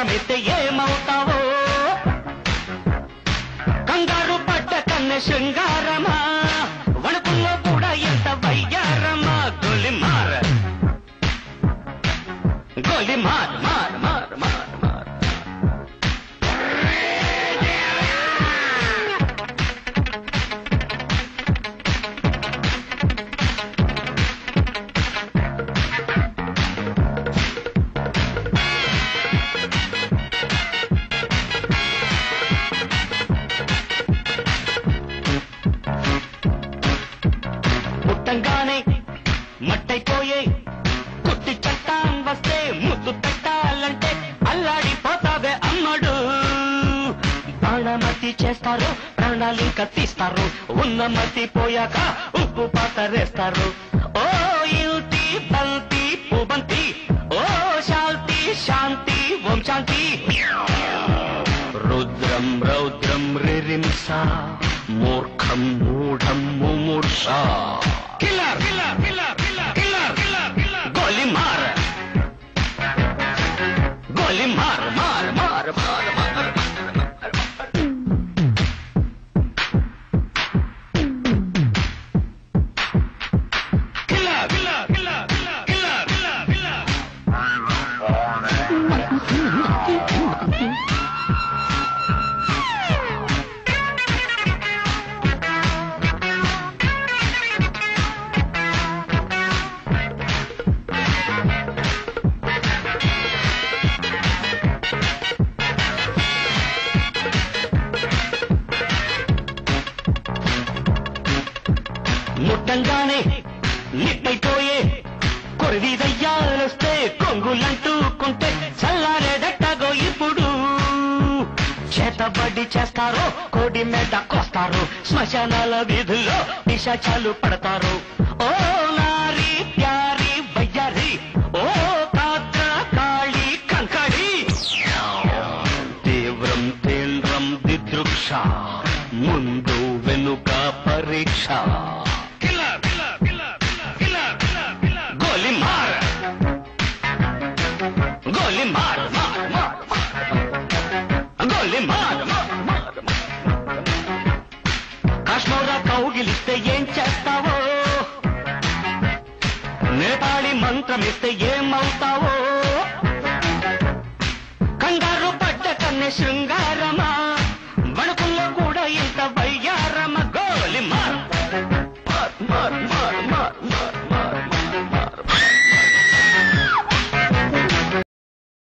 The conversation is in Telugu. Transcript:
మంత్రమిస్తే ఏమవుతావో కంగారు పడ్డ కన్నె శృంగారమా వణుకుల్లో కూడా ఎంత వయ్యారమా గోలిమార్ గోలిమార్ మార్ మార్ మార్ మార్ పుట్టంగానే మట్టైపోయే కుట్టి చట్టాం వస్తే ముద్దు పెట్టాలంటే అల్లాడిపోతావే అమ్మడు బాణమతి చేస్తారు ప్రాణాలింక తీస్తారు ఉన్న మతి పోయాక ఉప్పు పాతరేస్తారు ఓ యుతి బంతి పుబంతి ఓ శాంతి శాంతి ఓం శాంతి రుద్రం రౌద్రం రిరింస మూర్ఖం మూఢం ముమూర్ష killer killer killer killer killer killer గోలి మార్ గోలి మార్ మార్ మార్ మార్ మార్ killer killer killer killer killer killer ముట్టంగానే నిప్పైపోయే కొరివి దయ్యాలొస్తే కొంగులంటూకుంటే చల్లారేదట్టగో ఇప్పుడు చేతబడి చేస్తారో కోడి మీద కోస్తారు శ్మశానాల వీధుల్లో నిశాచాలు పడతారు ఓ నారి ప్యారి వయ్యారి ఓ కాద్ర కాళి కంకడి తీవ్రం తీవ్రం దిదృక్ష ముందు వెనుక పరీక్ష గోలిమార్ గోలిమార్ మార్ మార్ గోలిమార్ మార్ కాశ్మీరా కౌగిలిస్తే ఏం చేస్తావో నేపాళి మంత్రమిస్తే ఏమవుతావో కంగారు పడ్డ కన్నె శృంగారమా